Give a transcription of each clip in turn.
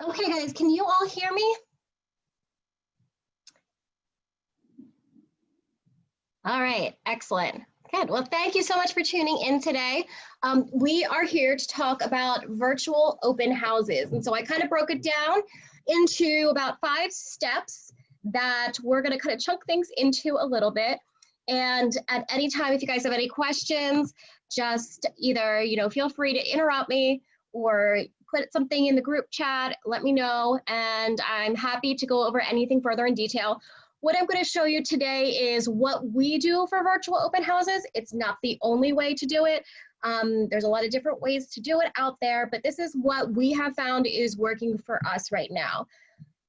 Okay, guys, can you all hear me? All right, excellent. Good. Well, thank you so much for tuning in today. We are here to talk about virtual open houses. And so I kind of broke it down into about 5 steps that we're going to kind of chunk things into a little bit. And at any time, if you guys have any questions, just either, feel free to interrupt me or put something in the group chat, let me know, and I'm happy to go over anything further in detail. What I'm going to show you today is what we do for virtual open houses. It's not the only way to do it. There's a lot of different ways to do it out there, but this is what we have found is working for us right now.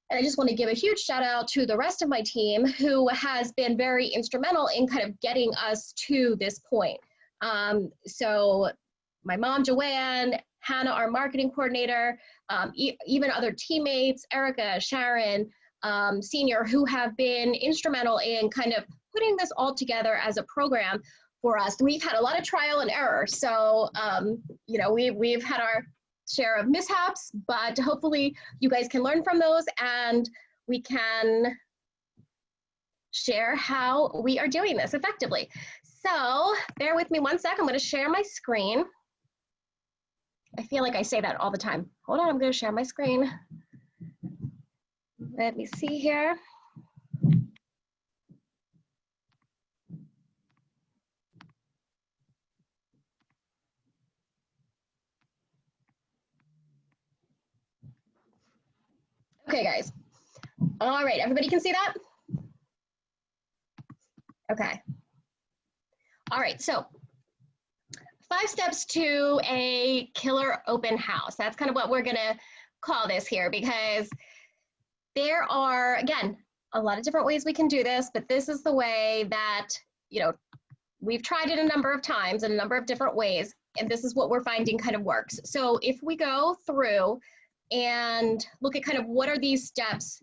And I just want to give a huge shout out to the rest of my team who has been very instrumental in kind of getting us to this point. So my mom, Joanne, Hannah, our marketing coordinator, even other teammates, Erica, Sharon, Senior, who have been instrumental in kind of putting this all together as a program for us. We've had a lot of trial and error. So, we've had our share of mishaps, but hopefully you guys can learn from those and we can share how we are doing this effectively. So bear with me one sec. I'm going to share my screen. I feel like I say that all the time. Hold on, I'm going to share my screen. Let me see here. Okay, guys. All right, everybody can see that? Okay. All right, so 5 steps to a killer open house. That's kind of what we're gonna call this here because there are, again, a lot of different ways we can do this, but this is the way that, we've tried it a number of times in a number of different ways, and this is what we're finding kind of works. So if we go through and look at kind of what are these steps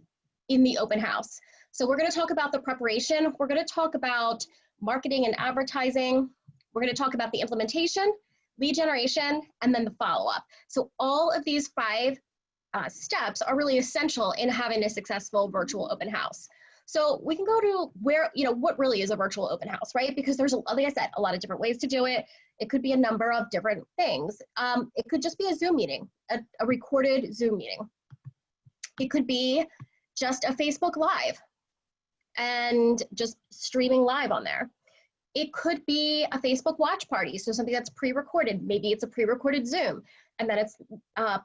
in the open house. So we're going to talk about the preparation. We're going to talk about marketing and advertising. We're going to talk about the implementation, lead generation, and then the follow-up. So all of these 5 steps are really essential in having a successful virtual open house. So we can go to where, what really is a virtual open house, right? Because there's, like I said, a lot of different ways to do it. It could be a number of different things. It could just be a Zoom meeting, a recorded Zoom meeting. It could be just a Facebook Live and just streaming live on there. It could be a Facebook watch party, so something that's pre-recorded. Maybe it's a pre-recorded Zoom, and then it's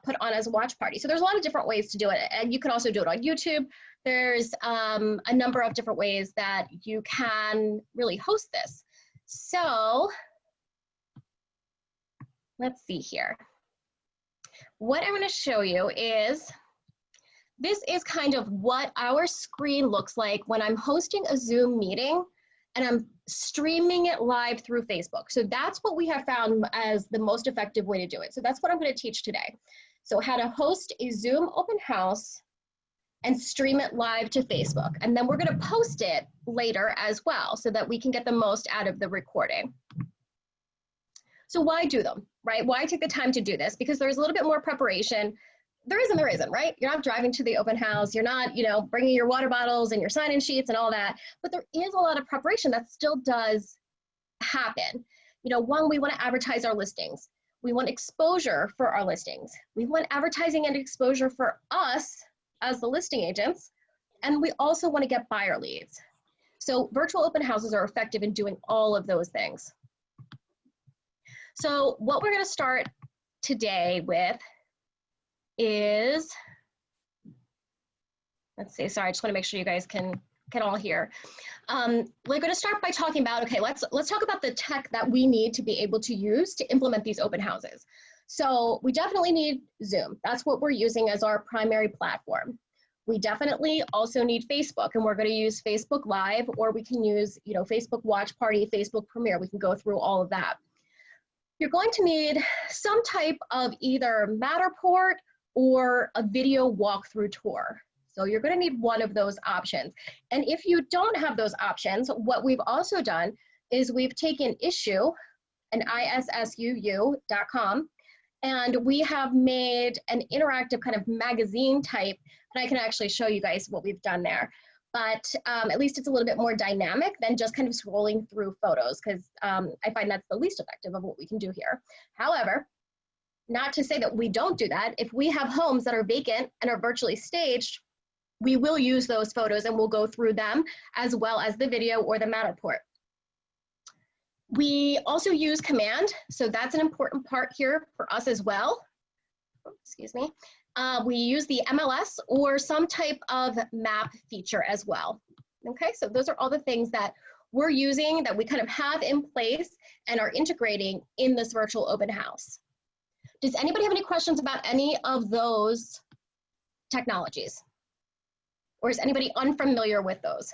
put on as a watch party. So there's a lot of different ways to do it, and you can also do it on YouTube. There's a number of different ways that you can really host this. So let's see here. What I'm going to show you is, this is kind of what our screen looks like when I'm hosting a Zoom meeting and I'm streaming it live through Facebook. So that's what we have found as the most effective way to do it. So that's what I'm going to teach today. So how to host a Zoom open house and stream it live to Facebook. And then we're going to post it later as well so that we can get the most out of the recording. So why do them, right? Why take the time to do this? Because there's a little bit more preparation. There isn't, right? You're not driving to the open house. You're not, bringing your water bottles and your sign-in sheets and all that. But there is a lot of preparation that still does happen. One, we want to advertise our listings. We want exposure for our listings. We want advertising and exposure for us as the listing agents. And we also want to get buyer leads. So virtual open houses are effective in doing all of those things. So what we're going to start today with is, let's see, sorry, I just want to make sure you guys can all hear. We're going to start by talking about, okay, let's talk about the tech that we need to be able to use to implement these open houses. So we definitely need Zoom. That's what we're using as our primary platform. We definitely also need Facebook, and we're going to use Facebook Live, or we can use, Facebook Watch Party, Facebook Premiere. We can go through all of that. You're going to need some type of either Matterport or a video walkthrough tour. So you're going to need one of those options. And if you don't have those options, what we've also done is we've taken issue, and issuu.com, And we have made an interactive kind of magazine type, and I can actually show you guys what we've done there. But at least it's a little bit more dynamic than just kind of scrolling through photos, because I find that's the least effective of what we can do here. However, not to say that we don't do that. If we have homes that are vacant and are virtually staged, we will use those photos and we'll go through them as well as the video or the Matterport. We also use command, so that's an important part here for us as well. Oh, excuse me. We use the MLS or some type of map feature as well. Okay, so those are all the things that we're using that we kind of have in place and are integrating in this virtual open house. Does anybody have any questions about any of those technologies? Or is anybody unfamiliar with those?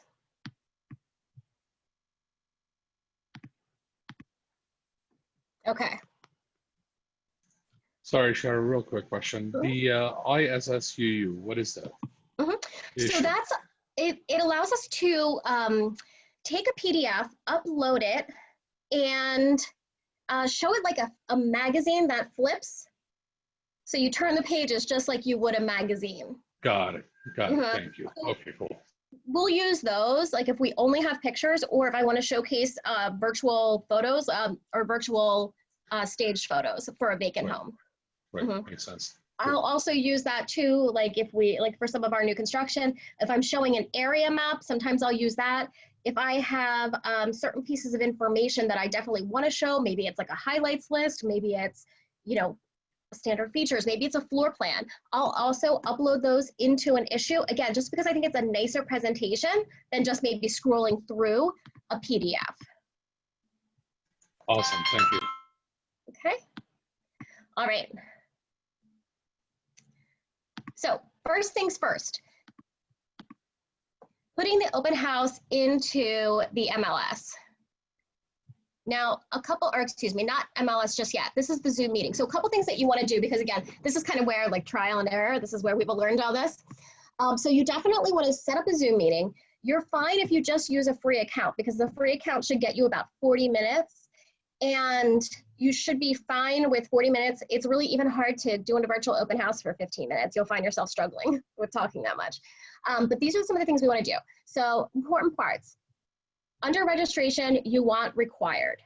Okay. Sorry, Sharra, real quick question. The ISSUU, what is that? So that's, it allows us to take a PDF, upload it, and show it like a magazine that flips. So you turn the pages just like you would a magazine. Got it. Got it. Thank you. Okay, cool. We'll use those, like if we only have pictures, or if I want to showcase virtual photos or virtual staged photos for a vacant home. Right, makes sense. I'll also use that too, like if we, like for some of our new construction, if I'm showing an area map, sometimes I'll use that. If I have certain pieces of information that I definitely want to show, maybe it's like a highlights list, maybe it's, you know, standard features, maybe it's a floor plan. I'll also upload those into an issue, again, just because I think it's a nicer presentation than just maybe scrolling through a PDF. Awesome, thank you. Okay, all right. So first things first, putting the open house into the MLS. Now, not MLS just yet. This is the Zoom meeting. So a couple things that you want to do, because again, this is kind of where like trial and error, this is where we've learned all this. So you definitely want to set up a Zoom meeting. You're fine if you just use a free account, because the free account should get you about 40 minutes. And you should be fine with 40 minutes. It's really even hard to do in a virtual open house for 15 minutes. You'll find yourself struggling with talking that much. But these are some of the things we want to do. So important parts. Under registration, you want required.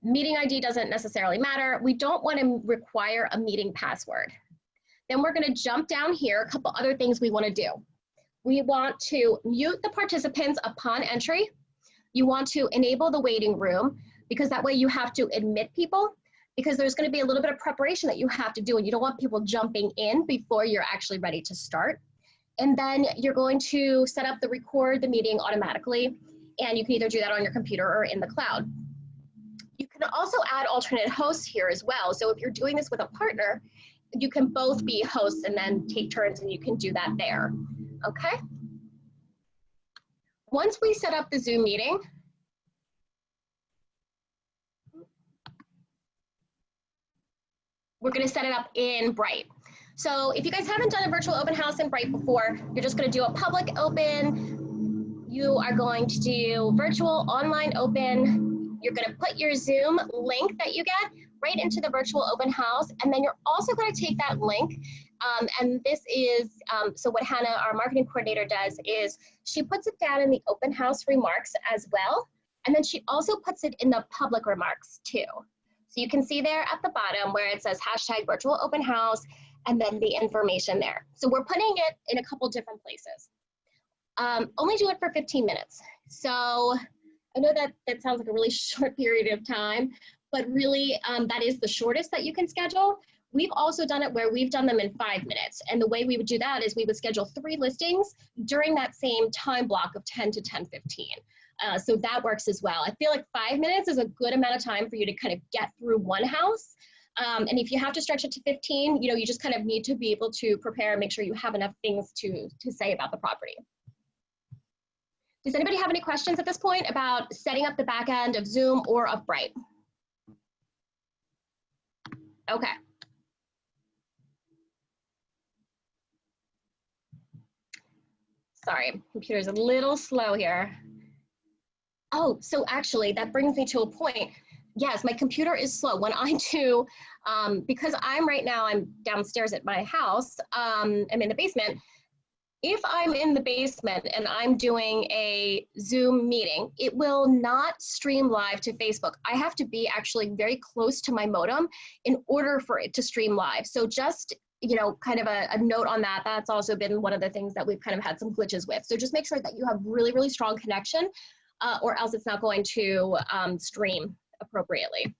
Meeting ID doesn't necessarily matter. We don't want to require a meeting password. Then we're going to jump down here, a couple other things we want to do. We want to mute the participants upon entry. You want to enable the waiting room, because that way you have to admit people, because there's going to be a little bit of preparation that you have to do, and you don't want people jumping in before you're actually ready to start. And then you're going to set up the record the meeting automatically, and you can either do that on your computer or in the cloud. You can also add alternate hosts here as well. So if you're doing this with a partner, you can both be hosts and then take turns, and you can do that there, okay? Once we set up the Zoom meeting, we're going to set it up in Bright. So if you guys haven't done a virtual open house in Bright before, you're just going to do a public open. You are going to do virtual online open. You're going to put your Zoom link that you get right into the virtual open house. And then you're also going to take that link. And this is, so what Hannah, our marketing coordinator, does is she puts it down in the open house remarks as well. And then she also puts it in the public remarks too. So you can see there at the bottom where it says hashtag virtual open house, and then the information there. So we're putting it in a couple different places. Only do it for 15 minutes. So I know that sounds like a really short period of time, but really that is the shortest that you can schedule. We've also done it where we've done them in 5 minutes. And the way we would do that is we would schedule 3 listings during that same time block of 10 to 10:15. So that works as well. I feel like 5 minutes is a good amount of time for you to kind of get through one house. And if you have to stretch it to 15, you know, you just kind of need to be able to prepare and make sure you have enough things to say about the property. Does anybody have any questions at this point about setting up the back end of Zoom or of Bright? Okay. Sorry, computer's a little slow here. Oh, so actually that brings me to a point. yes, my computer is slow. When I do, because I'm downstairs at my house, I'm in the basement. If I'm in the basement and I'm doing a Zoom meeting, it will not stream live to Facebook. I have to be actually very close to my modem in order for it to stream live. So just, kind of a note on that. That's also been one of the things that we've kind of had some glitches with. So just make sure that you have really, really strong connection, or else it's not going to stream appropriately.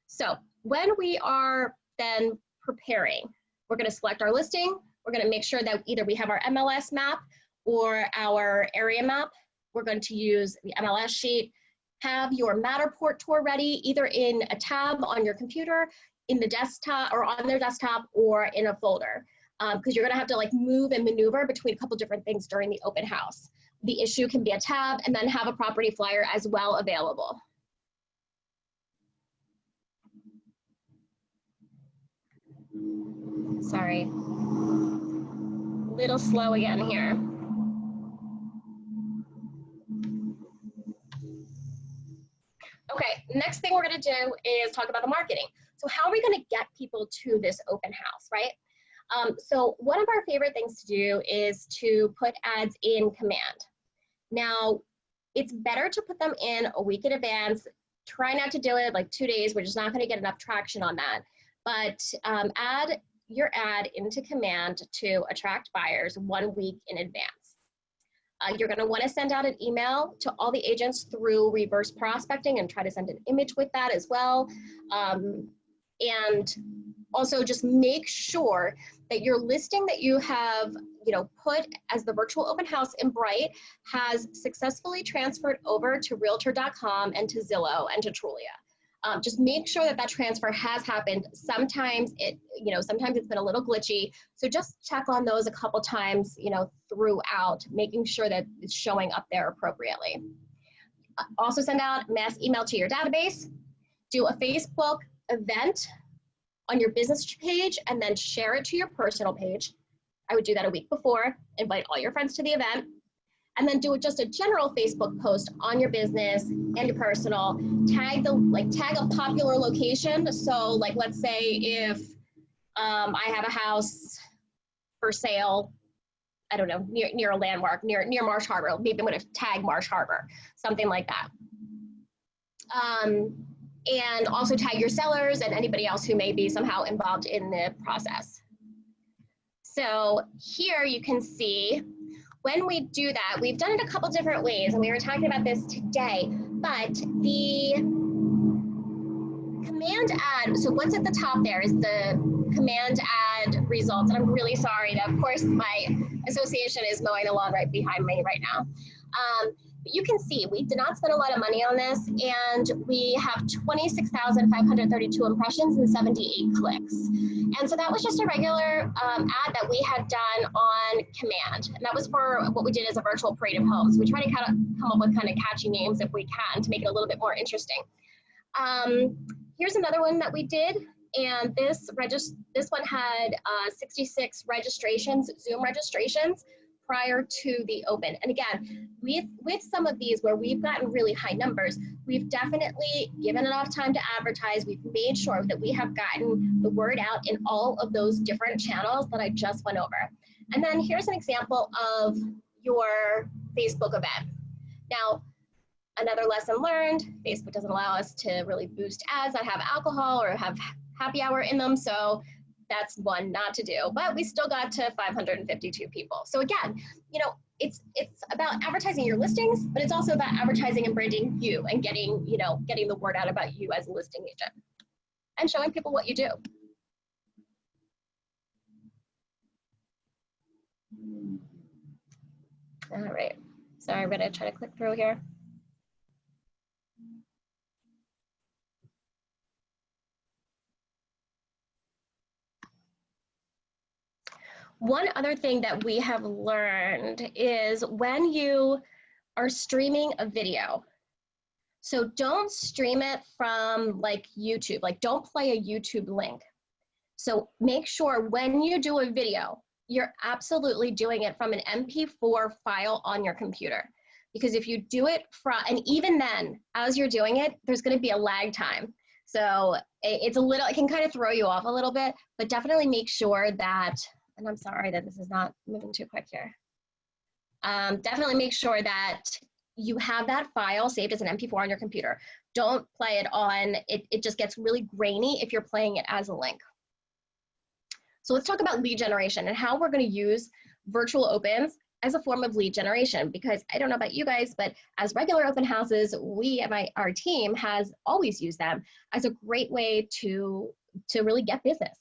So when we are then preparing, we're going to select our listing. We're going to make sure that either we have our MLS map or our area map. We're going to use the MLS sheet. Have your Matterport tour ready, either in a tab on your computer, in the desktop, or on their desktop, or in a folder, because you're going to have to move and maneuver between a couple different things during the open house. The issue can be a tab, and then have a property flyer as well available. Sorry. Little slow again here. Okay, next thing we're going to do is talk about the marketing. So how are we going to get people to this open house, right? So one of our favorite things to do is to put ads in command. Now, it's better to put them in a week in advance. Try not to do it 2 days. We're just not going to get enough traction on that. But add your ad into command to attract buyers 1 week in advance. You're going to want to send out an email to all the agents through reverse prospecting and try to send an image with that as well. And also just make sure that your listing that you have put as the virtual open house in bright has successfully transferred over to realtor.com and to Zillow and to Trulia. Just make sure that that transfer has happened. Sometimes sometimes it's been a little glitchy. So just check on those a couple times, throughout, making sure that it's showing up there appropriately. Also send out mass email to your database. Do a Facebook event on your business page and then share it to your personal page. I would do that a week before, invite all your friends to the event, and then do just a general Facebook post on your business and your personal. Tag a popular location. So let's say if I have a house for sale, I don't know, near a landmark, near Marsh Harbor, maybe I'm going to tag Marsh Harbor, something like that. And also tag your sellers and anybody else who may be somehow involved in the process. So here you can see when we do that, we've done it a couple different ways, and we were talking about this today, but the command ad, so what's at the top there is the command ad results. And I'm really sorry that, of course, my association is mowing the lawn right behind me right now. But you can see we did not spend a lot of money on this, and we have 26,532 impressions and 78 clicks. And so that was just a regular ad that we had done on command. And that was for what we did as a virtual parade of homes. We try to kind of come up with kind of catchy names if we can to make it a little bit more interesting. Here's another one that we did. And this one had 66 registrations, Zoom registrations, prior to the open. And again, with some of these where we've gotten really high numbers, we've definitely given enough time to advertise. We've made sure that we have gotten the word out in all of those different channels that I just went over. And then here's an example of your Facebook event. Now, another lesson learned, Facebook doesn't allow us to really boost ads that have alcohol or have happy hour in them. So that's one not to do, but we still got to 552 people. So again, it's about advertising your listings, but it's also about advertising and branding you and getting the word out about you as a listing agent and showing people what you do. All right, sorry, I'm gonna try to click through here. One other thing that we have learned is when you are streaming a video, so don't stream it from YouTube, don't play a YouTube link. So make sure when you do a video, you're absolutely doing it from an MP4 file on your computer, because if you do it and even then, as you're doing it, there's going to be a lag time. So it's a little, it can kind of throw you off a little bit, but definitely make sure that, and I'm sorry that this is not moving too quick here. Definitely make sure that you have that file saved as an MP4 on your computer. Don't play it on, it just gets really grainy if you're playing it as a link. So let's talk about lead generation and how we're going to use virtual opens as a form of lead generation, because I don't know about you guys, but as regular open houses, our team has always used them as a great way to really get business.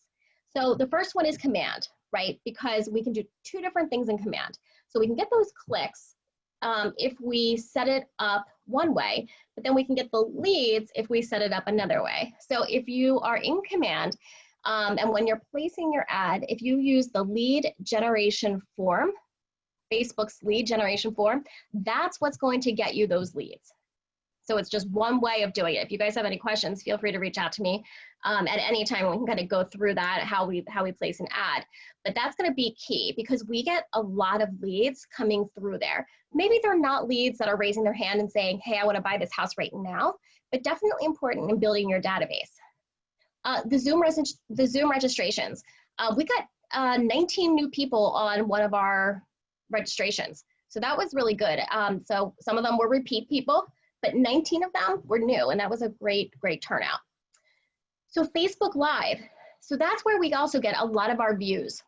So the first one is command, right? Because we can do two different things in command. So we can get those clicks if we set it up one way, but then we can get the leads if we set it up another way. So if you are in command, and when you're placing your ad, if you use the lead generation form, Facebook's lead generation form, that's what's going to get you those leads. So it's just one way of doing it. If you guys have any questions, feel free to reach out to me at any time. We can kind of go through that, how we place an ad. But that's going to be key because we get a lot of leads coming through there. Maybe they're not leads that are raising their hand and saying, hey, I want to buy this house right now, but definitely important in building your database. The Zoom registrations. We got 19 new people on one of our registrations. So that was really good. So some of them were repeat people, but 19 of them were new, and that was a great turnout. So Facebook Live. So that's where we also get a lot of our views.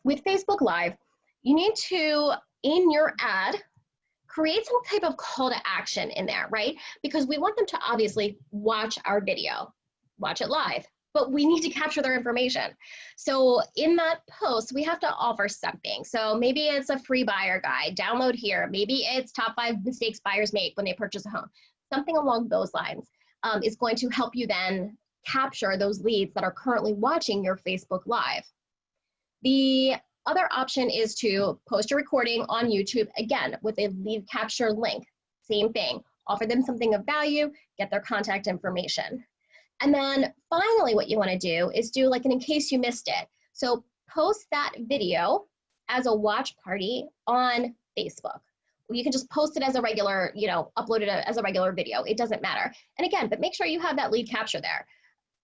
With Facebook Live, you need to, in your ad, create some type of call to action in there, right? Because we want them to obviously watch our video, watch it live, but we need to capture their information. So in that post, we have to offer something. So maybe it's a free buyer guide, download here. Maybe it's top 5 mistakes buyers make when they purchase a home. Something along those lines is going to help you then capture those leads that are currently watching your Facebook Live. The other option is to post a recording on YouTube, again, with a lead capture link. Same thing, offer them something of value, get their contact information. And then finally, what you want to do is do like an in case you missed it. So post that video as a watch party on Facebook. You can just post it as a regular, upload it as a regular video. It doesn't matter. And again, but make sure you have that lead capture there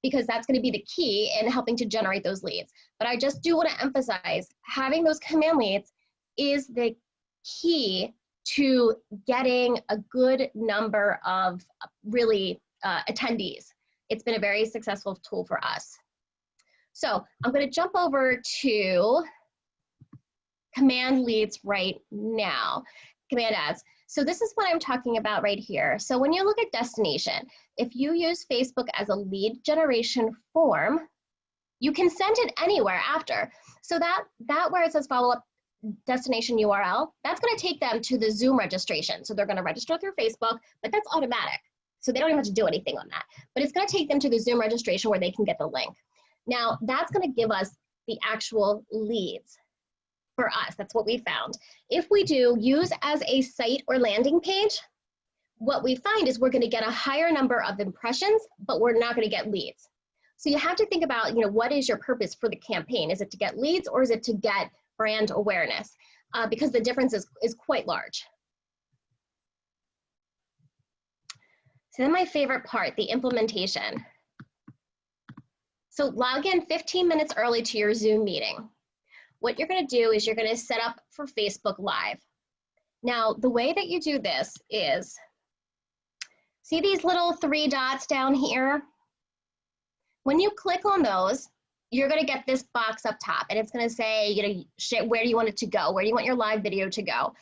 because that's going to be the key in helping to generate those leads. But I just do want to emphasize having those command leads is the key to getting a good number of really attendees. It's been a very successful tool for us. So I'm going to jump over to command leads right now, command ads. So this is what I'm talking about right here. So when you look at destination, if you use Facebook as a lead generation form, you can send it anywhere after. So that where it says follow-up destination URL, that's going to take them to the Zoom registration. So they're going to register through Facebook, but that's automatic. So they don't even have to do anything on that. But it's going to take them to the Zoom registration where they can get the link. Now, that's going to give us the actual leads for us. That's what we found. If we do use as a site or landing page, what we find is we're going to get a higher number of impressions, but we're not going to get leads. So you have to think about, what is your purpose for the campaign? Is it to get leads or is it to get brand awareness? Because the difference is quite large. So then my favorite part, the implementation. So log in 15 minutes early to your Zoom meeting. What you're going to do is you're going to set up for Facebook Live. Now, the way that you do this is, see these little 3 dots down here? When you click on those, you're going to get this box up top, and it's going to say, where do you want it to go? Where do you want your live video to go?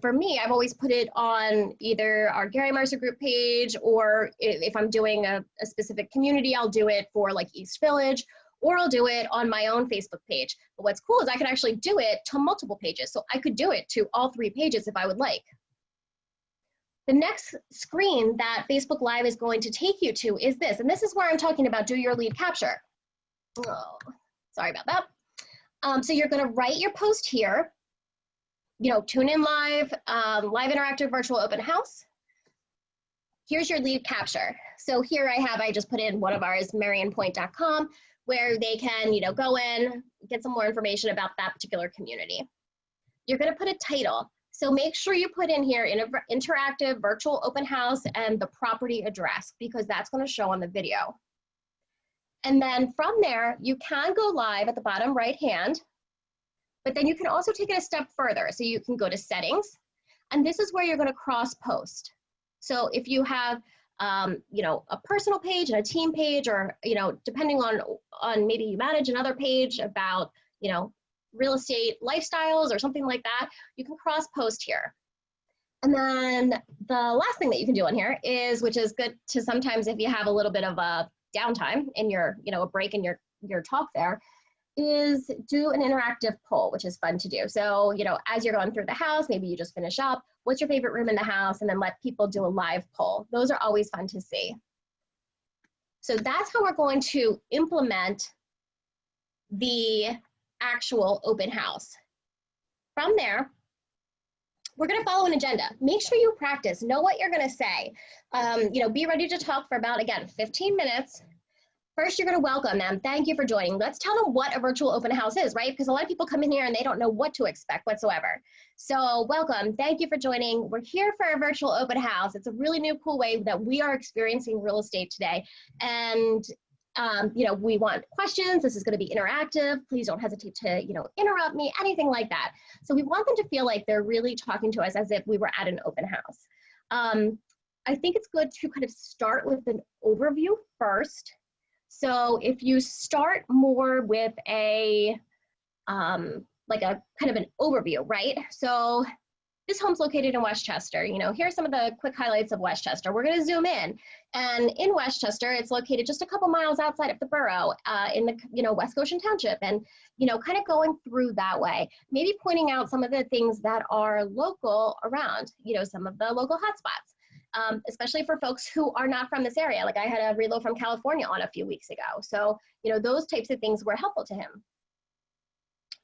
For me, I've always put it on either our Gary Mercer group page, or if I'm doing a specific community, I'll do it for like East Village, or I'll do it on my own Facebook page. But what's cool is I can actually do it to multiple pages. So I could do it to all 3 pages if I would like. The next screen that Facebook Live is going to take you to is this, and this is where I'm talking about do your lead capture. Oh, sorry about that. So you're going to write your post here. Tune in live, live interactive virtual open house. Here's your lead capture. So here I just put in one of ours, marionpoint.com, where they can, go in, get some more information about that particular community. You're going to put a title. So make sure you put in here interactive virtual open house and the property address, because that's going to show on the video. And then from there, you can go live at the bottom right hand, but then you can also take it a step further. So you can go to settings, and this is where you're going to cross post. So if you have you know, a personal page and a team page, or, you know, depending on maybe you manage another page about, you know, real estate lifestyles or something like that, you can cross post here. And then the last thing that you can do on here is, which is good to sometimes if you have a little bit of a downtime in your, you know, a break in your talk there, is do an interactive poll, which is fun to do. So, you know, as you're going through the house, maybe you just finish up, what's your favorite room in the house, and then let people do a live poll. Those are always fun to see. So that's how we're going to implement the actual open house. From there, we're going to follow an agenda. Make sure you practice, know what you're going to say. You know, be ready to talk for about, again, 15 minutes. First, you're going to welcome them. Thank you for joining. Let's tell them what a virtual open house is, right? Because a lot of people come in here and they don't know what to expect whatsoever. So welcome. Thank you for joining. We're here for a virtual open house. It's a really new, cool way that we are experiencing real estate today. And you know, we want questions. This is going to be interactive. Please don't hesitate to, you know, interrupt me, anything like that. So we want them to feel like they're really talking to us as if we were at an open house. I think it's good to kind of start with an overview first. So if you start more with a, like a kind of an overview, right? So this home's located in Westchester. You know, here's some of the quick highlights of Westchester. We're going to zoom in. And in Westchester, it's located just a couple miles outside of the borough in the, you know, West Goshen Township. And, you know, kind of going through that way, maybe pointing out some of the things that are local around, you know, some of the local hotspots, especially for folks who are not from this area. Like I had a relo from California on a few weeks ago. So, you know, those types of things were helpful to him.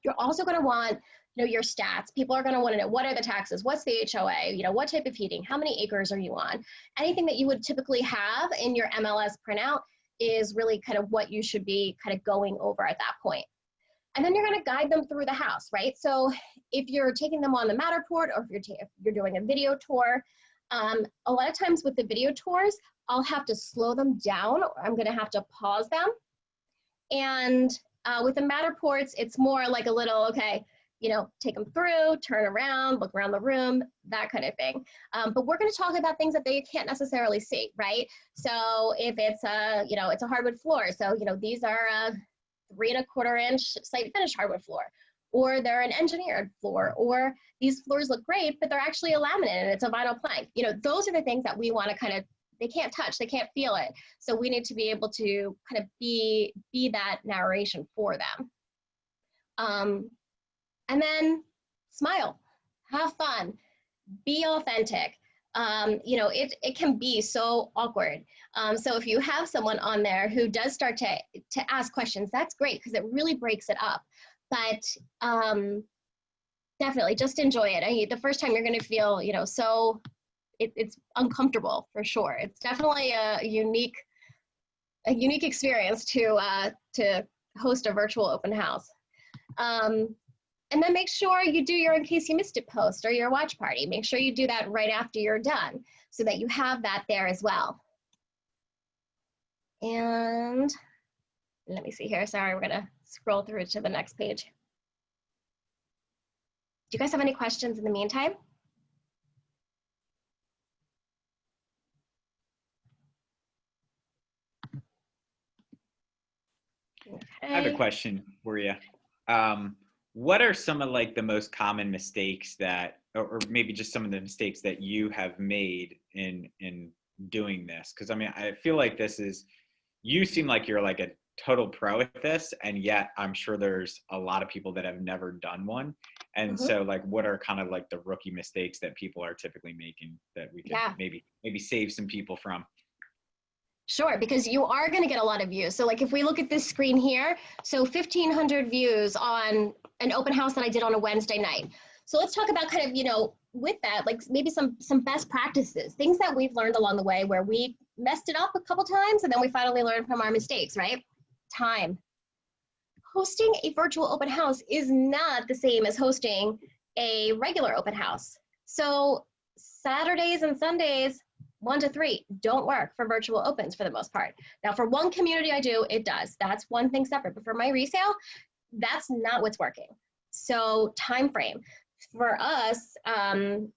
You're also going to want, you know, your stats. People are going to want to know, what are the taxes? What's the HOA? You know, what type of heating? How many acres are you on? Anything that you would typically have in your MLS printout is really kind of what you should be kind of going over at that point. And then you're going to guide them through the house, right? So if you're taking them on the Matterport, or if you're doing a video tour, a lot of times with the video tours, I'll have to slow them down, or I'm going to have to pause them. And with the Matterports, it's more like a little, okay, you know, take them through, turn around, look around the room, that kind of thing. But we're going to talk about things that they can't necessarily see, right? So if it's a, you know, it's a hardwood floor. So, you know, these are a 3 1/4 inch site finish hardwood floor, or they're an engineered floor, or these floors look great, but they're actually a laminate and it's a vinyl plank. You know, those are the things that we want to kind of, they can't touch, they can't feel it. So we need to be able to kind of be that narration for them. And then smile, have fun, be authentic. You know, it can be so awkward. So if you have someone on there who does start to ask questions, that's great, because it really breaks it up. But definitely just enjoy it. The first time you're going to feel, you know, so it's uncomfortable for sure. It's definitely a unique experience to host a virtual open house. And then make sure you do your in case you missed it post or your watch party. Make sure you do that right after you're done so that you have that there as well. And let me see here. Sorry, we're going to scroll through to the next page. Do you guys have any questions in the meantime? Okay. I have a question for you. What are some of like the most common mistakes that, or maybe just some of the mistakes that you have made in doing this? Because I mean, I feel like you seem like you're like a total pro at this, and yet I'm sure there's a lot of people that have never done one. And so like, what are kind of like the rookie mistakes that people are typically making that we can maybe save some people from? Sure, because you are going to get a lot of views. So like if we look at this screen here, so 1,500 views on an open house that I did on a Wednesday night. So let's talk about kind of, you know, with that, like maybe some best practices, things that we've learned along the way where we messed it up a couple times and then we finally learned from our mistakes, right? Time. Hosting a virtual open house is not the same as hosting a regular open house. So Saturdays and Sundays, 1 to 3, don't work for virtual opens for the most part. Now for one community I do, it does. That's one thing separate. But for my resale, that's not what's working. So time frame. For us,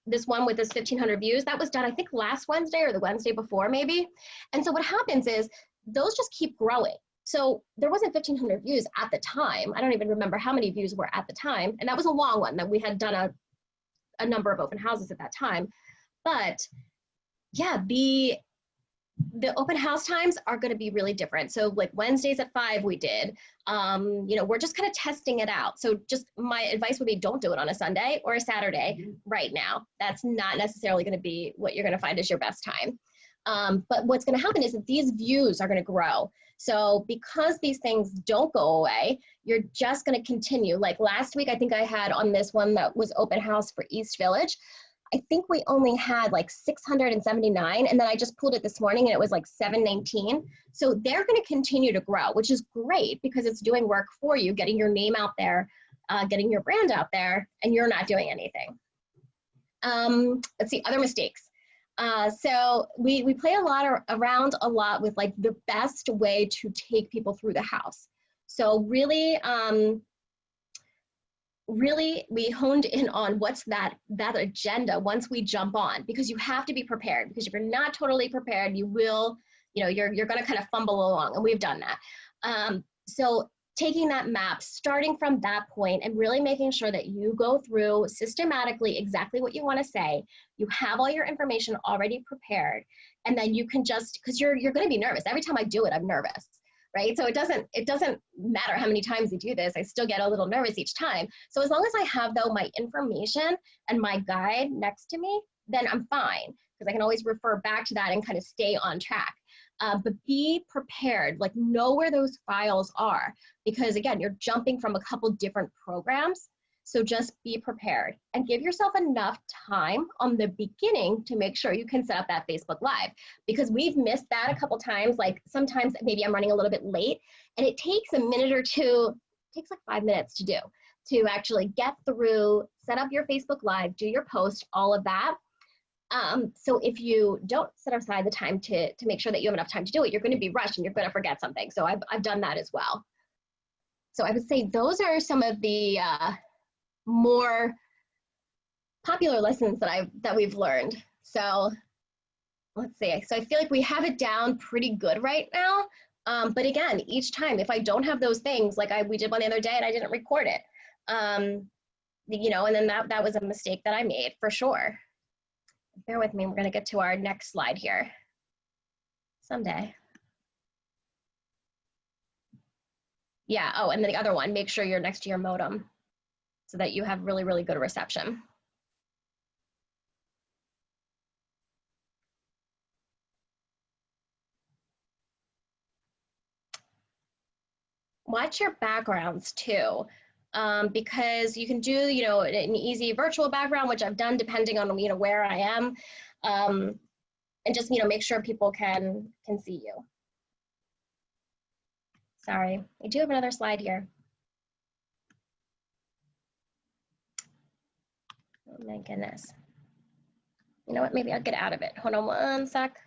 this one with this 1,500 views, that was done, I think, last Wednesday or the Wednesday before maybe. And so what happens is those just keep growing. So there wasn't 1,500 views at the time. I don't even remember how many views were at the time. And that was a long one that we had done a number of open houses at that time. But yeah, the open house times are going to be really different. So like Wednesdays at 5 we did, you know, we're just kind of testing it out. So just my advice would be don't do it on a Sunday or a Saturday right now. That's not necessarily going to be what you're going to find is your best time. But what's going to happen is that these views are going to grow. So because these things don't go away, you're just going to continue. Like last week, I think I had on this one that was open house for East Village, I think we only had like 679, and then I just pulled it this morning and it was like 719. So they're going to continue to grow, which is great because it's doing work for you, getting your name out there, getting your brand out there, and you're not doing anything. Let's see, other mistakes. So we play around a lot with like the best way to take people through the house. So really, really we honed in on what's that agenda once we jump on, because you have to be prepared, because if you're not totally prepared, you will, you know, you're going to kind of fumble along, and we've done that. So taking that map, starting from that point and really making sure that you go through systematically exactly what you want to say, you have all your information already prepared, and then you can just, because you're going to be nervous. Every time I do it, I'm nervous. Right? So it doesn't matter how many times you do this, I still get a little nervous each time. So as long as I have though my information and my guide next to me, then I'm fine, because I can always refer back to that and kind of stay on track. But be prepared, like know where those files are, because again, you're jumping from a couple different programs. So just be prepared and give yourself enough time on the beginning to make sure you can set up that Facebook Live, because we've missed that a couple times. Like sometimes maybe I'm running a little bit late and it takes a minute or two, it takes like 5 minutes to do, to actually get through, set up your Facebook Live, do your post, all of that. So if you don't set aside the time to make sure that you have enough time to do it, you're going to be rushed and you're going to forget something. So I've done that as well. So I would say those are some of the more popular lessons that we've learned. So let's see. So I feel like we have it down pretty good right now. But again, each time, if I don't have those things, like we did one the other day and I didn't record it, you know, and then that was a mistake that I made for sure. Bear with me. We're going to get to our next slide here someday. Yeah. Oh, and then the other one, make sure you're next to your modem so that you have really, really good reception. Watch your backgrounds too, because you can do, you know, an easy virtual background, which I've done depending on, you know, where I am, and just, you know, make sure people can see you. Sorry, I do have another slide here. Oh my goodness. You know what, maybe I'll get out of it. Hold on one sec.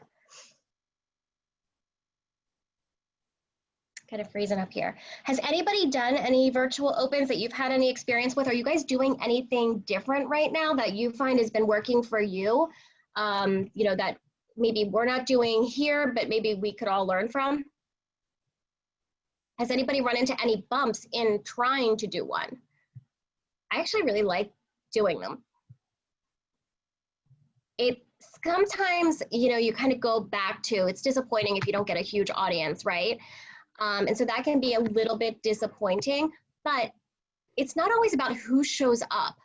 Kind of freezing up here. Has anybody done any virtual opens that you've had any experience with? Are you guys doing anything different right now that you find has been working for you? You know, that maybe we're not doing here, but maybe we could all learn from? Has anybody run into any bumps in trying to do one? I actually really like doing them. It sometimes, you know, you kind of go back to, it's disappointing if you don't get a huge audience, right? And so that can be a little bit disappointing, but it's not always about who shows up.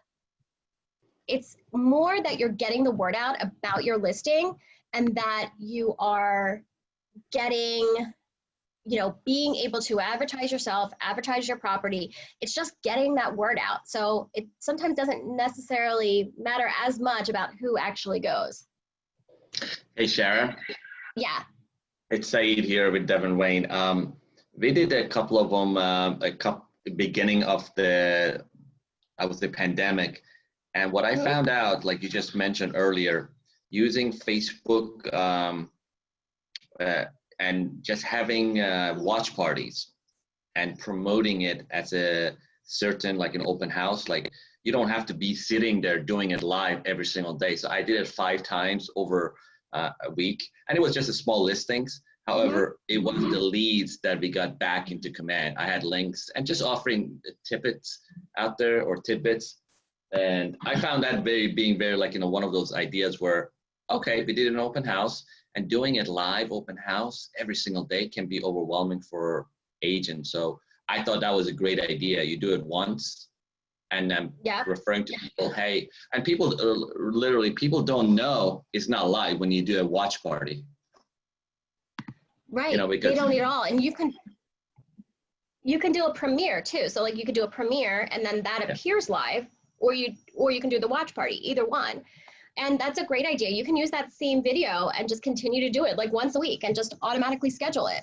It's more that you're getting the word out about your listing and that you are getting, you know, being able to advertise yourself, advertise your property. It's just getting that word out. So it sometimes doesn't necessarily matter as much about who actually goes. Hey, Sharra. Yeah. It's Saeed here with Devin Wayne. We did a couple of them beginning of the, I would say, pandemic. And what I found out, like you just mentioned earlier, using Facebook and just having watch parties and promoting it as a certain, like an open house, like you don't have to be sitting there doing it live every single day. So I did it 5 times over a week, and it was just a small listings. However, it was the leads that we got back into command. I had links and just offering tidbits out there, or tidbits. And I found that being very like, one of those ideas where, okay, we did an open house, and doing it live open house every single day can be overwhelming for agents. So I thought that was a great idea. You do it once, and then referring to people, hey, and people literally, people don't know it's not live when you do a watch party. Right, Because they don't need it all. And you can do a premiere too. So like you could do a premiere and then that appears live, or you can do the watch party, either one. And that's a great idea. You can use that same video and just continue to do it like once a week and just automatically schedule it.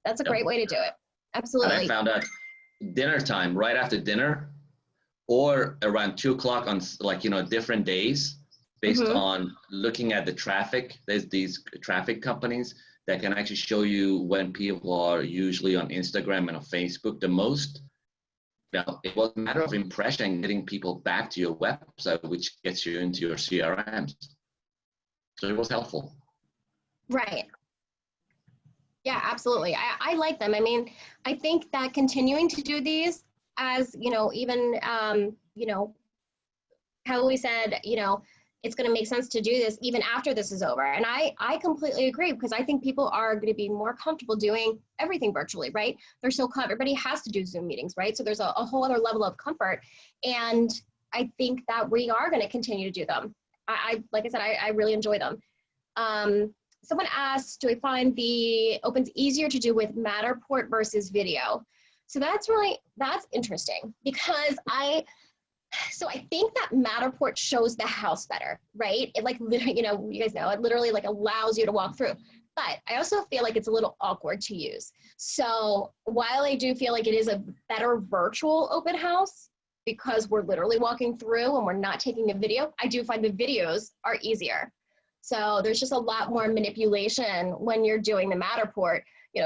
That's a great way to do it. Absolutely. And I found out dinner time, right after dinner, or around 2 o'clock on, like, different days, based on looking at the traffic. There's these traffic companies that can actually show you when people are usually on Instagram and on Facebook the most. Now, it was a matter of impression, getting people back to your website, which gets you into your CRMs. So it was helpful. Right. Yeah, absolutely. I like them. I mean, I think that continuing to do these as, even, how we said, it's going to make sense to do this even after this is over. And I completely agree, because I think people are going to be more comfortable doing everything virtually, right? They're so everybody has to do Zoom meetings, right? So there's a whole other level of comfort. And I think that we are going to continue to do them. Like I said, I really enjoy them. Someone asked, do I find the opens easier to do with Matterport versus video? So that's interesting, because I think that Matterport shows the house better, right? It like, you guys know, it literally like allows you to walk through. But I also feel like it's a little awkward to use. So while I do feel like it is a better virtual open house, because we're literally walking through and we're not taking a video, I do find the videos are easier. So there's just a lot more manipulation when you're doing the Matterport,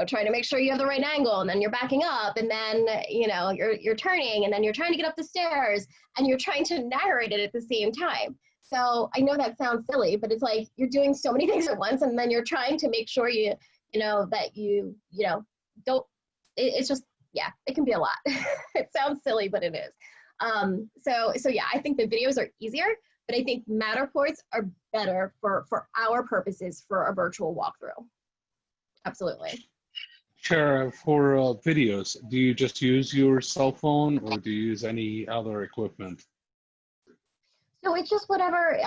trying to make sure you have the right angle, and then you're backing up, and then, you're turning, and then you're trying to get up the stairs, and you're trying to narrate it at the same time. So I know that sounds silly, but it's like you're doing so many things at once, and then you're trying to make sure that you don't, it's just, it can be a lot. It sounds silly, but it is. So yeah, I think the videos are easier, but I think Matterports are better for our purposes for a virtual walkthrough. Absolutely. Sure. For videos, do you just use your cell phone, or do you use any other equipment? So it's just whatever,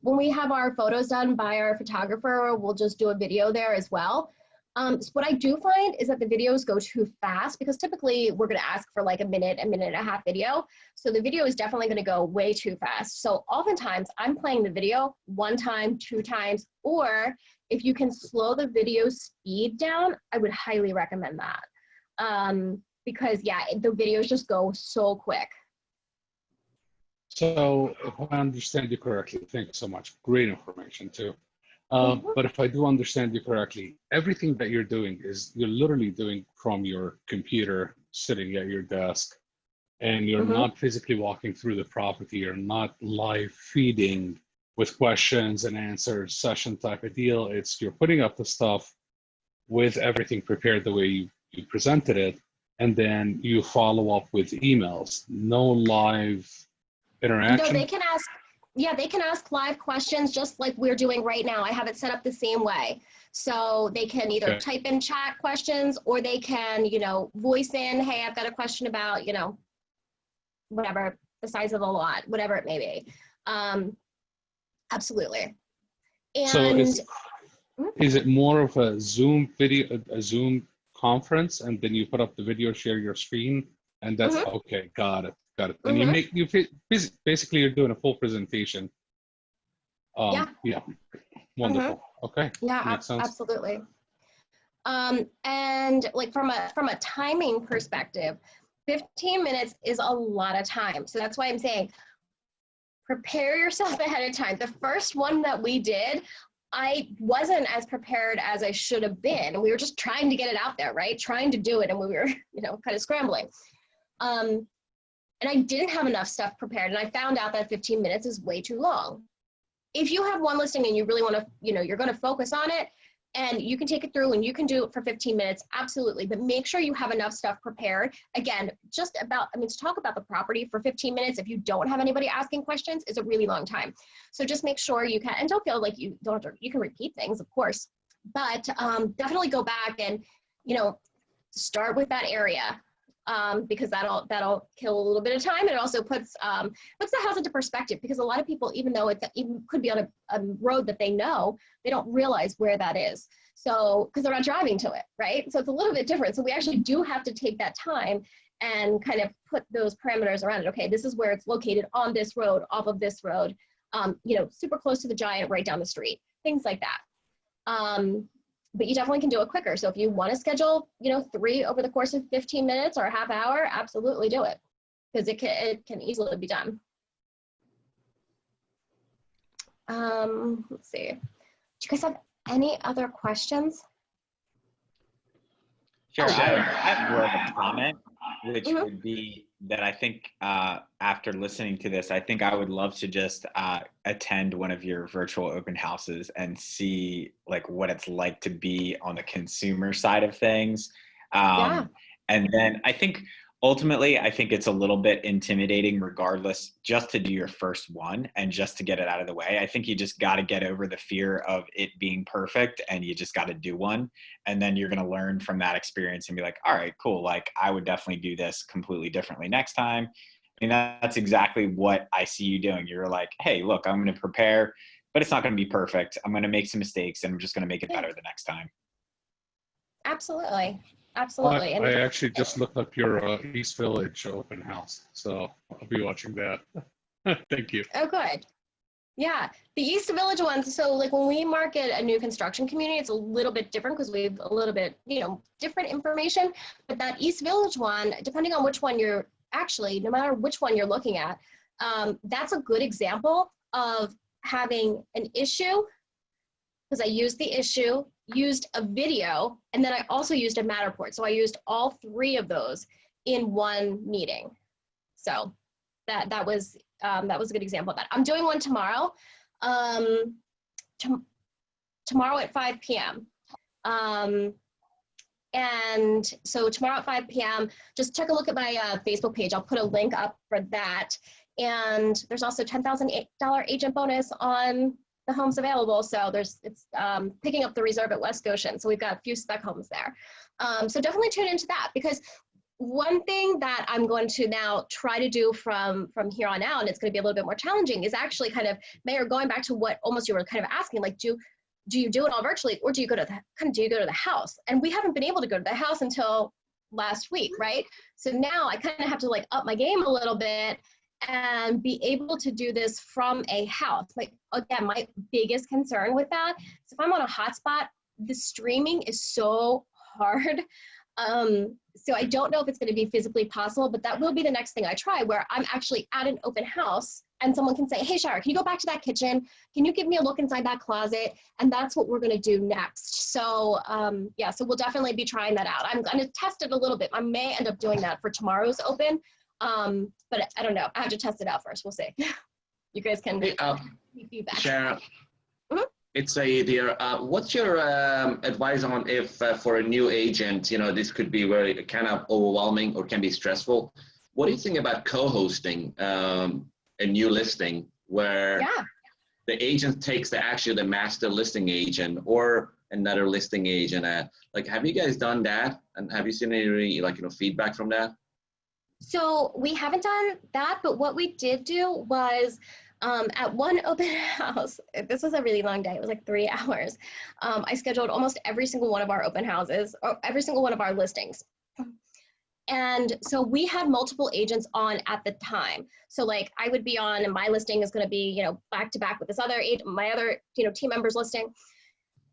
when we have our photos done by our photographer, we'll just do a video there as well. So what I do find is that the videos go too fast, because typically we're going to ask for like a minute and a half video. So the video is definitely going to go way too fast. So oftentimes I'm playing the video 1 time, 2 times, or if you can slow the video speed down, I would highly recommend that. Because the videos just go so quick. So if I understand you correctly, thank you so much. Great information too. But if I do understand you correctly, everything that you're doing is you're literally doing from your computer, sitting at your desk, and you're not physically walking through the property. You're not live feeding with questions and answers session type of deal. It's you're putting up the stuff with everything prepared the way you presented it, and then you follow up with emails. No live interaction. No, they can ask live questions just like we're doing right now. I have it set up the same way. So they can either type in chat questions, or they can, voice in, hey, I've got a question about, whatever, the size of the lot, whatever it may be. Absolutely. And so is it more of a Zoom video, a Zoom conference, and then you put up the video, share your screen, and that's okay, got it. And basically you're doing a full presentation. Yeah, wonderful. Okay. Yeah, makes sense. absolutely. And like from a timing perspective, 15 minutes is a lot of time. So that's why I'm saying prepare yourself ahead of time. The first one that we did, I wasn't as prepared as I should have been. We were just trying to get it out there, right? Trying to do it, and we were, kind of scrambling. And I didn't have enough stuff prepared, and I found out that 15 minutes is way too long. If you have one listing and you really want to, you're going to focus on it, and you can take it through and you can do it for 15 minutes, absolutely. But make sure you have enough stuff prepared. Again, to talk about the property for 15 minutes, if you don't have anybody asking questions, is a really long time. So just make sure you can, and don't feel like you don't have to, you can repeat things, of course, but definitely go back and, start with that area. Because that'll kill a little bit of time. It also puts the house into perspective, because a lot of people, even though it could be on a road that they know, they don't realize where that is. So, because they're not driving to it, right? So it's a little bit different. So we actually do have to take that time and kind of put those parameters around it. Okay, this is where it's located on this road, off of this road, super close to the Giant, right down the street, things like that. But you definitely can do it quicker. So if you want to schedule, 3 over the course of 15 minutes or a half hour, absolutely do it, because it can easily be done. Let's see. Do you guys have any other questions? Sure. I have more of a comment, which would be that I think after listening to this, I think I would love to just attend one of your virtual open houses and see like what it's like to be on the consumer side of things. And then I think ultimately, I think it's a little bit intimidating regardless, just to do your first one and just to get it out of the way. I think you just got to get over the fear of it being perfect, and you just got to do one. And then you're going to learn from that experience and be like, all right, cool. Like I would definitely do this completely differently next time. I mean, that's exactly what I see you doing. You're like, hey, look, I'm going to prepare, but it's not going to be perfect. I'm going to make some mistakes, and I'm just going to make it better the next time. Absolutely. Absolutely. I actually just looked up your East Village open house, so I'll be watching that. Thank you. Oh, good. Yeah, the East Village ones. So like when we market a new construction community, it's a little bit different because we have a little bit, different information. But that East Village one, depending on which one you're actually, no matter which one you're looking at, that's a good example of having an issue, because I used the issue, used a video, and then I also used a Matterport. So I used all 3 of those in one meeting. So that was a good example of that. I'm doing one tomorrow, tomorrow at 5 p.m. And so tomorrow at 5 p.m., just take a look at my Facebook page. I'll put a link up for that. And there's also $10,000 agent bonus on the homes available. So it's picking up the reserve at West Goshen. So we've got a few spec homes there. So definitely tune into that, because one thing that I'm going to now try to do from here on out, and it's going to be a little bit more challenging, is actually kind of, Mayor, going back to what almost you were kind of asking, like, do you do it all virtually, or do you go to the house? And we haven't been able to go to the house until last week, right? So now I kind of have to like up my game a little bit and be able to do this from a house. Like, again, my biggest concern with that is if I'm on a hotspot, the streaming is so hard. So I don't know if it's going to be physically possible, but that will be the next thing I try, where I'm actually at an open house and someone can say, hey, Sharra, can you go back to that kitchen? Can you give me a look inside that closet? And that's what we're going to do next. So yeah, so we'll definitely be trying that out. I'm going to test it a little bit. I may end up doing that for tomorrow's open, but I don't know. I have to test it out first. We'll see. You guys can give feedback. Sharra, it's Saeed here. What's your advice on if for a new agent, this could be very kind of overwhelming or can be stressful? What do you think about co-hosting a new listing where the agent takes the master listing agent or another listing agent? Like, have you guys done that? And have you seen any feedback from that? So we haven't done that, but what we did do was at one open house, this was a really long day, it was like 3 hours. I scheduled almost every single one of our open houses, or every single one of our listings. And so we had multiple agents on at the time. So like I would be on, and my listing is going to be, back to back with this other agent, my other, team members listing.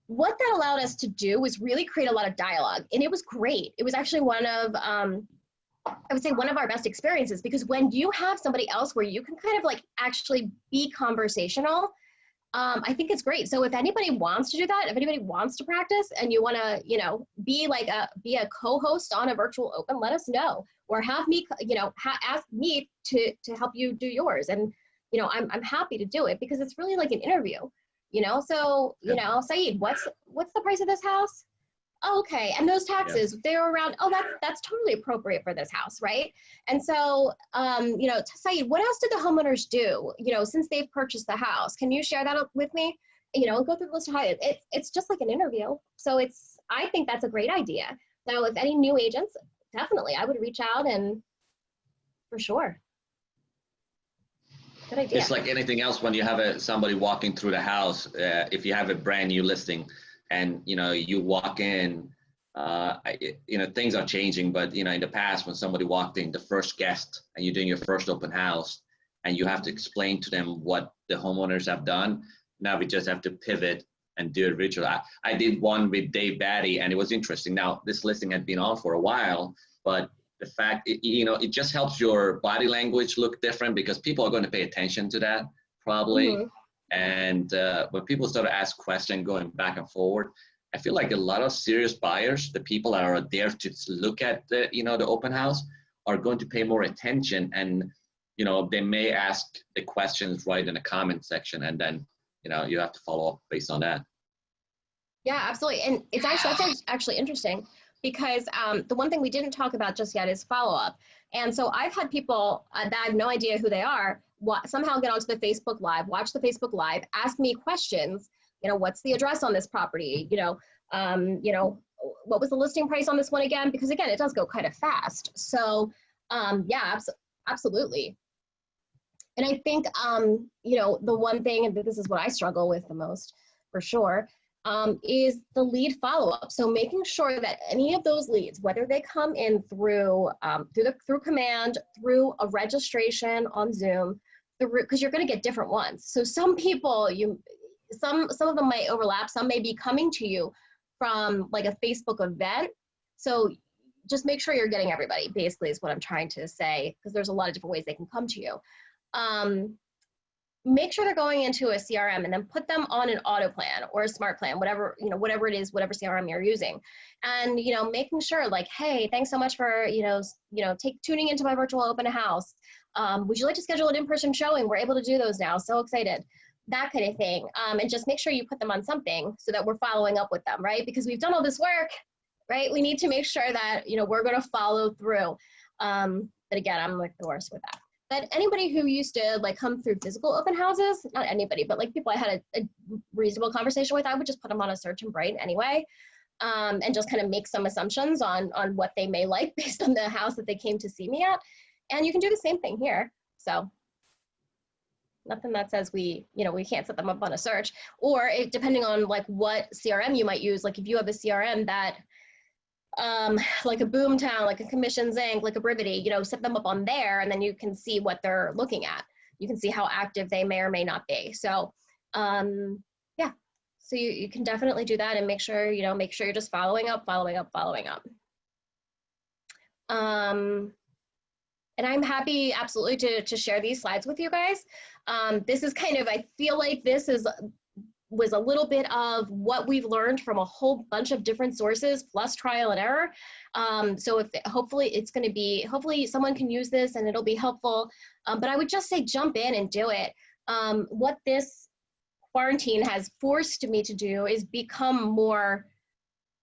What that allowed us to do was really create a lot of dialogue, and it was great. It was actually one of I would say one of our best experiences, because when you have somebody else where you can kind of like actually be conversational, I think it's great. So if anybody wants to do that, if anybody wants to practice and you want to, you know, be a co-host on a virtual open, let us know, or have me, you know, ask me to help you do yours. And, you know, I'm happy to do it because it's really like an interview, you know? So, you know, Saeed, what's the price of this house? Oh, okay, and those taxes, they're around, oh, that's totally appropriate for this house, right? And so, you know, Saeed, what else did the homeowners do, you know, since they've purchased the house? Can you share that with me? You know, go through the list of highlights. It's just like an interview. So I think that's a great idea. So if any new agents, definitely, I would reach out and for sure. Good idea. It's like anything else when you have somebody walking through the house, if you have a brand new listing, and you know you walk in, you know things are changing, but you know in the past when somebody walked in, the first guest, and you're doing your first open house, and you have to explain to them what the homeowners have done. Now we just have to pivot and do it virtual. I did one with Dave Batty, and it was interesting. Now this listing had been on for a while, but the fact you know it just helps your body language look different because people are going to pay attention to that probably. Mm-hmm. And when people start to ask questions going back and forward, I feel like a lot of serious buyers, the people that are there to look at the, you know, the open house, are going to pay more attention, and you know they may ask the questions right in the comment section, and then you know you have to follow up based on that. Yeah, absolutely. And that's actually interesting because the one thing we didn't talk about just yet is follow-up. And so I've had people that I have no idea who they are somehow get onto the Facebook Live, watch the Facebook Live, ask me questions, you know, what's the address on this property? You know, what was the listing price on this one again? Because again, it does go kind of fast. So yeah, absolutely. And I think, you know, the one thing, and this is what I struggle with the most for sure, is the lead follow-up. So making sure that any of those leads, whether they come in through through command, through a registration on Zoom, because you're going to get different ones. So some people, some of them might overlap. Some may be coming to you from like a Facebook event. So just make sure you're getting everybody, basically is what I'm trying to say, because there's a lot of different ways they can come to you. Make sure they're going into a CRM and then put them on an auto plan or a smart plan, whatever, you know, whatever it is, whatever CRM you're using. And, you know, making sure like, hey, thanks so much for, tuning into my virtual open house. Would you like to schedule an in-person showing? We're able to do those now. So excited. That kind of thing. And just make sure you put them on something so that we're following up with them, right? Because we've done all this work, right? We need to make sure that, you know, we're going to follow through. But again, I'm like the worst with that. But anybody who used to like come through physical open houses, not anybody, but like people I had a reasonable conversation with, I would just put them on a search and bright anyway, and just kind of make some assumptions on what they may like based on the house that they came to see me at. And you can do the same thing here. So nothing that says we can't set them up on a search, or depending on like what CRM you might use. Like if you have a CRM that like a Boomtown, like a Commissions Inc., like a Brivity, you know, set them up on there, and then you can see what they're looking at. You can see how active they may or may not be. So, yeah, so you can definitely do that and make sure you're just following up. And I'm happy absolutely to share these slides with you guys. This is kind of, I feel like this was a little bit of what we've learned from a whole bunch of different sources plus trial and error. So hopefully someone can use this and it'll be helpful. But I would just say jump in and do it. What this quarantine has forced me to do is become more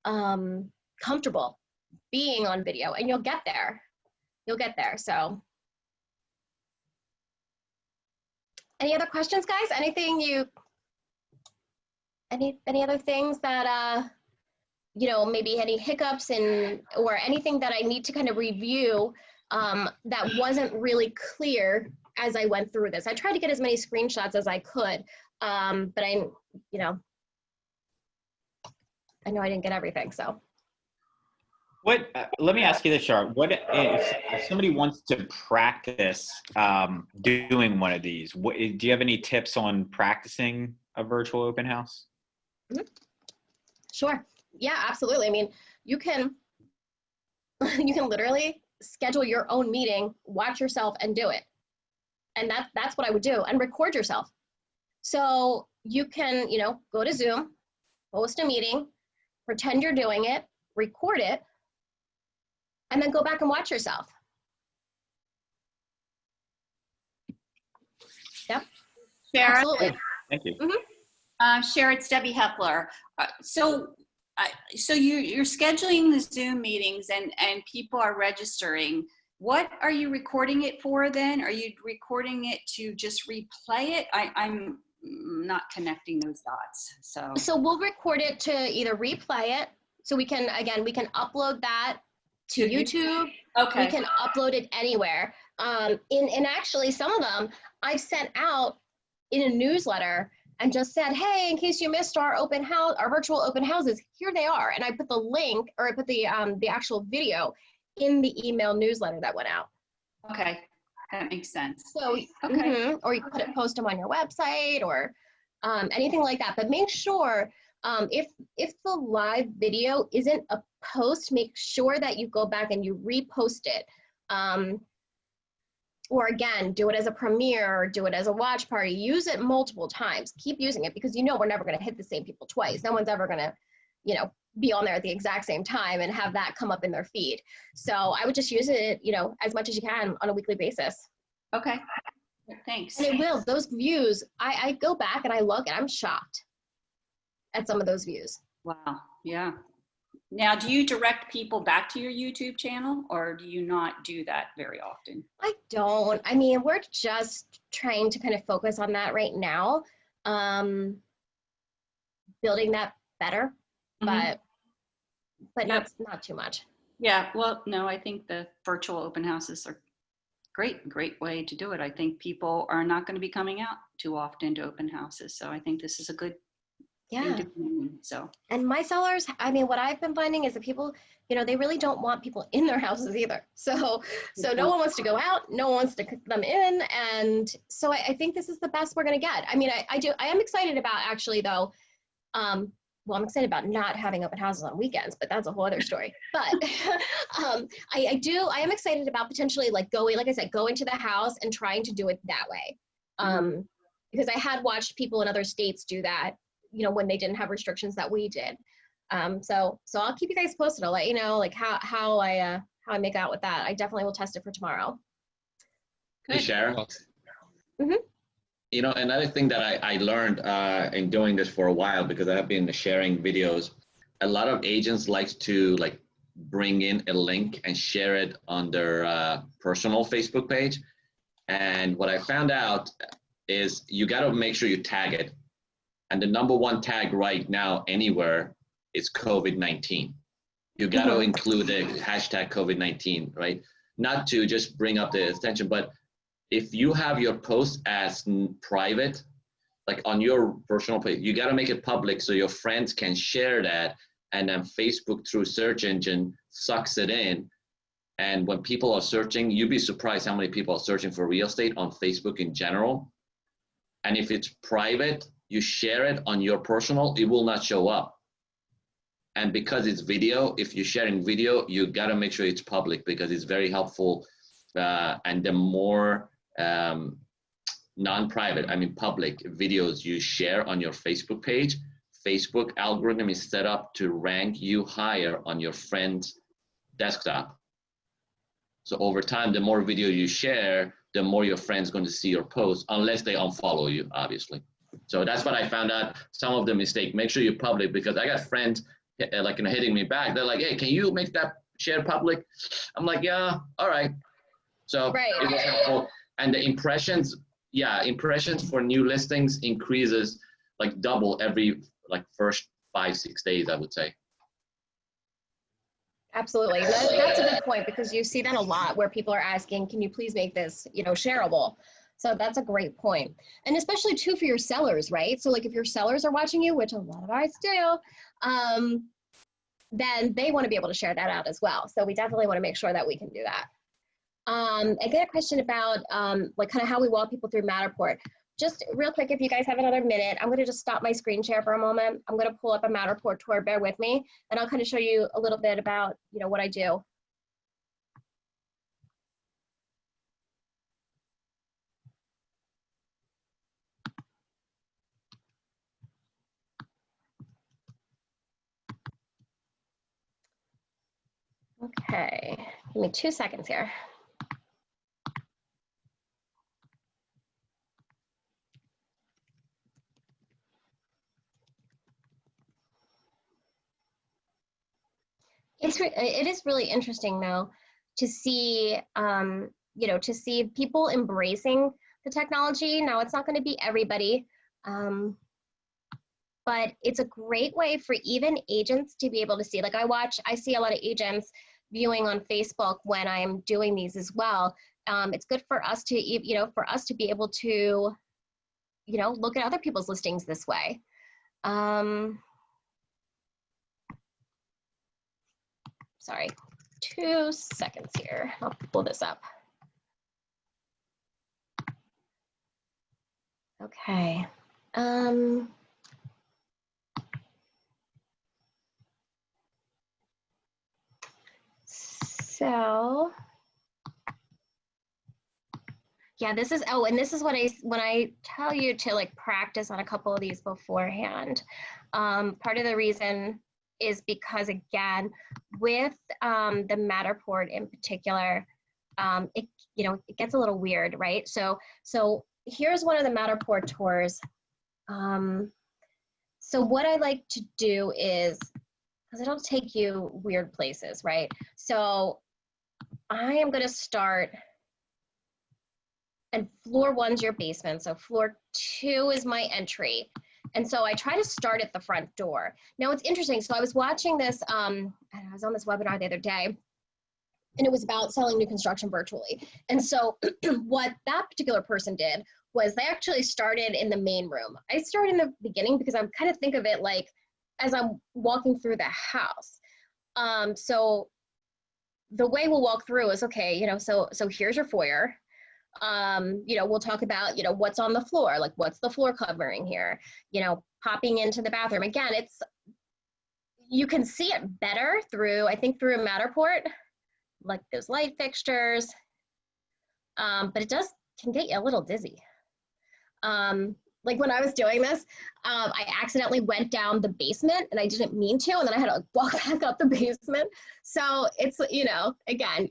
comfortable being on video, and you'll get there. So any other questions, guys? Any other things that, maybe any hiccups or anything that I need to kind of review that wasn't really clear as I went through this? I tried to get as many screenshots as I could, but I know I didn't get everything, so. Let me ask you this, Sharra. What if somebody wants to practice doing one of these? Do you have any tips on practicing a virtual open house? Mm-hmm. Sure. Yeah, absolutely. I mean, you can literally schedule your own meeting, watch yourself and do it. And that's what I would do, and record yourself. So you can, go to Zoom, host a meeting, pretend you're doing it, record it, and then go back and watch yourself. Yep. Sharra, Absolutely. Thank you. Sharra, it's Debbie Hepler. So you're scheduling the Zoom meetings and people are registering. What are you recording it for then? Are you recording it to just replay it? I'm not connecting those dots. So we'll record it to either replay it. So we can upload that to YouTube. Okay. We can upload it anywhere. And actually some of them I've sent out in a newsletter and just said, hey, in case you missed our virtual open houses, here they are. And I put the link, or I put the actual video in the email newsletter that went out. Okay, that makes sense. So, okay. Or you could post them on your website or anything like that. But make sure if the live video isn't a post, make sure that you go back and you repost it. Or again, do it as a premiere, or do it as a watch party. Use it multiple times. Keep using it, because we're never going to hit the same people twice. No one's ever going to, be on there at the exact same time and have that come up in their feed. So I would just use it, as much as you can on a weekly basis. Okay, thanks. And it will, those views, I go back and I look and I'm shocked at some of those views. Wow, yeah. Now, do you direct people back to your YouTube channel, or do you not do that very often? I don't. I mean, we're just trying to kind of focus on that right now, building that better, but not too much. Yeah, well, no, I think the virtual open houses are great way to do it. I think people are not going to be coming out too often to open houses, so I think this is a good thing to do. So. And my sellers, I mean, what I've been finding is that people, they really don't want people in their houses either. So no one wants to go out, no one wants to cook them in, and so I think this is the best we're going to get. I mean, I am excited about, actually, though. Well, I'm excited about not having open houses on weekends, but that's a whole other story. But I am excited about potentially going to the house and trying to do it that way. Because I had watched people in other states do that, when they didn't have restrictions that we did. So I'll keep you guys posted. I'll let you know how I make out with that. I definitely will test it for tomorrow. Hey, Sharra. Another thing that I learned in doing this for a while, because I have been sharing videos, a lot of agents like to bring in a link and share it on their personal Facebook page. And what I found out is you got to make sure you tag it. And the #1 tag right now anywhere is COVID-19. You got to include the hashtag COVID-19, right? Not to just bring up the attention, but if you have your post as private, like on your personal page, you got to make it public so your friends can share that, and then Facebook through search engine sucks it in. And when people are searching, you'd be surprised how many people are searching for real estate on Facebook in general. And if it's private, you share it on your personal, it will not show up. And because it's video, if you're sharing video, you got to make sure it's public, because it's very helpful. And the more non-private, public videos you share on your Facebook page, Facebook algorithm is set up to rank you higher on your friend's desktop. So over time, the more video you share, the more your friend's going to see your post, unless they unfollow you, obviously. So that's what I found out. Some of the mistake, make sure you're public, because I got friends hitting me back. They're like, hey, can you make that share public? I'm like, yeah, all right. So it was helpful. And the impressions for new listings increases double every first 5-6 days, I would say. Absolutely. That's a good point, because you see that a lot where people are asking, can you please make this, shareable? So that's a great point. And especially too for your sellers, right? So if your sellers are watching you, which a lot of us do, then they want to be able to share that out as well. So we definitely want to make sure that we can do that. I get a question about kind of how we walk people through Matterport. Just real quick, if you guys have another minute, I'm going to just stop my screen share for a moment. I'm going to pull up a Matterport tour, bear with me, and I'll kind of show you a little bit about, what I do. Okay, give me 2 seconds here. It is really interesting though to see, you know, to see people embracing the technology. Now it's not going to be everybody, but it's a great way for even agents to be able to see. Like I see a lot of agents viewing on Facebook when I'm doing these as well. It's good for us to, you know, for us to be able to, you know, look at other people's listings this way. Sorry, 2 seconds here. I'll pull this up. Okay. So yeah, this is, oh, and this is what when I tell you to like practice on a couple of these beforehand, part of the reason is because again, with the Matterport in particular, it, you know, it gets a little weird, right? So here's one of the Matterport tours. So what I like to do is, because it'll take you weird places, right? So I am going to start, and floor 1's your basement. So floor 2 is my entry. And so I try to start at the front door. Now it's interesting. So I was watching this, I was on this webinar the other day, and it was about selling new construction virtually. And so what that particular person did was they actually started in the main room. I started in the beginning because I kind of think of it like as I'm walking through the house. So the way we'll walk through is, okay, you know, so here's your foyer. You know, we'll talk about, you know, what's on the floor, like what's the floor covering here, you know, popping into the bathroom. Again, you can see it better through, I think through a Matterport, like those light fixtures, but it can get you a little dizzy. Like when I was doing this, I accidentally went down the basement and I didn't mean to, and then I had to like walk back up the basement. So it's, you know, again,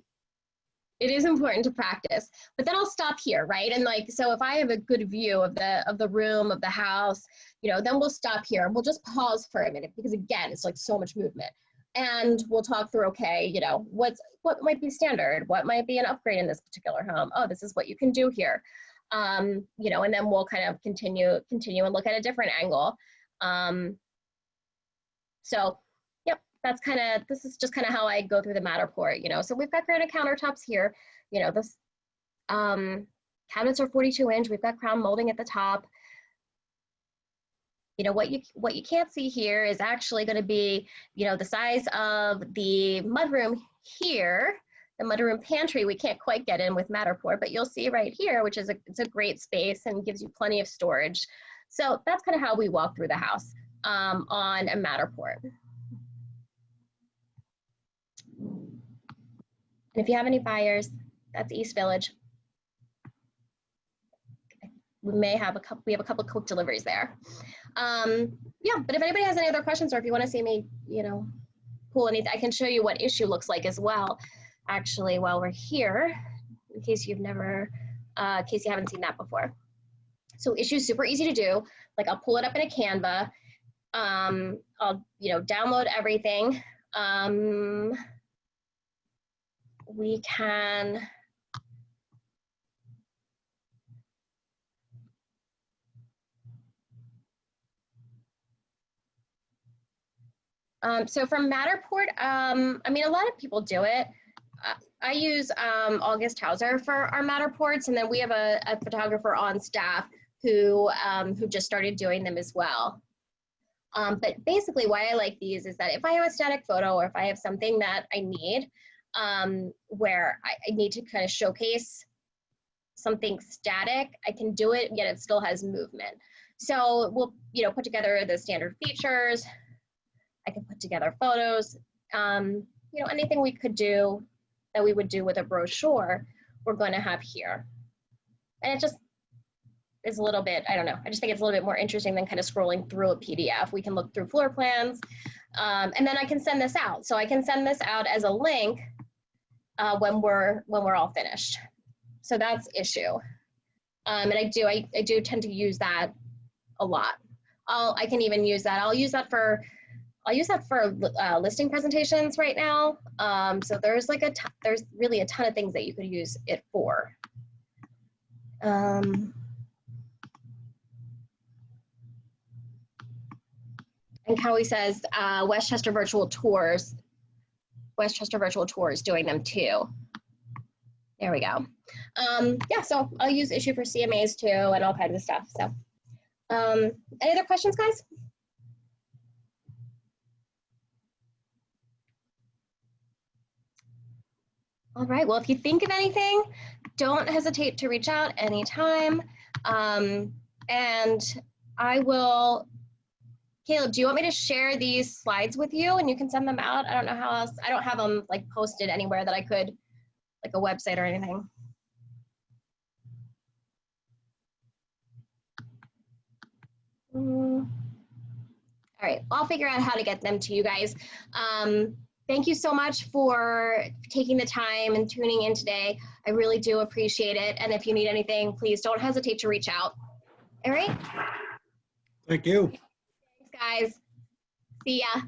it is important to practice, but then I'll stop here, right? And like, so if I have a good view of the room, of the house, you know, then we'll stop here and we'll just pause for a minute, because again, it's like so much movement. And we'll talk through, okay, you know, what might be standard, what might be an upgrade in this particular home. Oh, this is what you can do here. You know, and then we'll kind of continue and look at a different angle. So yep, this is just kind of how I go through the Matterport, you know. So we've got granite countertops here, you know, this cabinets are 42-inch, we've got crown molding at the top. You know, what you can't see here is actually going to be, you know, the size of the mudroom here. The mudroom pantry we can't quite get in with Matterport, but you'll see right here, which is it's a great space and gives you plenty of storage. So that's kind of how we walk through the house on a Matterport. And if you have any buyers, that's East Village. We have a couple quick deliveries there. Yeah, but if anybody has any other questions, or if you want to see me, you know, pull anything, I can show you what issue looks like as well. Actually, while we're here, in case you haven't seen that before. So issue's super easy to do. Like I'll pull it up in a Canva. I'll, you know, download everything. We can, so from Matterport, I mean, a lot of people do it. I use August Hauser for our Matterports, and then we have a photographer on staff who just started doing them as well. But basically why I like these is that if I have a static photo, or if I have something that I need, where I need to kind of showcase something static, I can do it, yet it still has movement. So we'll, you know, put together the standard features. I can put together photos, you know, anything we could do that we would do with a brochure, we're going to have here. And is a little bit, I don't know, I just think it's a little bit more interesting than kind of scrolling through a PDF. We can look through floor plans, and then I can send this out. So I can send this out as a link when we're all finished. So that's issue. And I do tend to use that a lot. I can even use that. I'll use that for listing presentations right now. So there's like there's really a ton of things that you could use it for. And Cowie says Westchester Virtual Tours doing them too. There we go. Yeah, so I'll use issue for CMAs too and all kinds of stuff. So any other questions, guys? All right, well, if you think of anything, don't hesitate to reach out anytime. And I will, Caleb, do you want me to share these slides with you and you can send them out? I don't know how else, I don't have them like posted anywhere that I could, like a website or anything. All right, I'll figure out how to get them to you guys. Thank you so much for taking the time and tuning in today. I really do appreciate it. And if you need anything, please don't hesitate to reach out. All right. Thank you. Thanks, guys. See ya.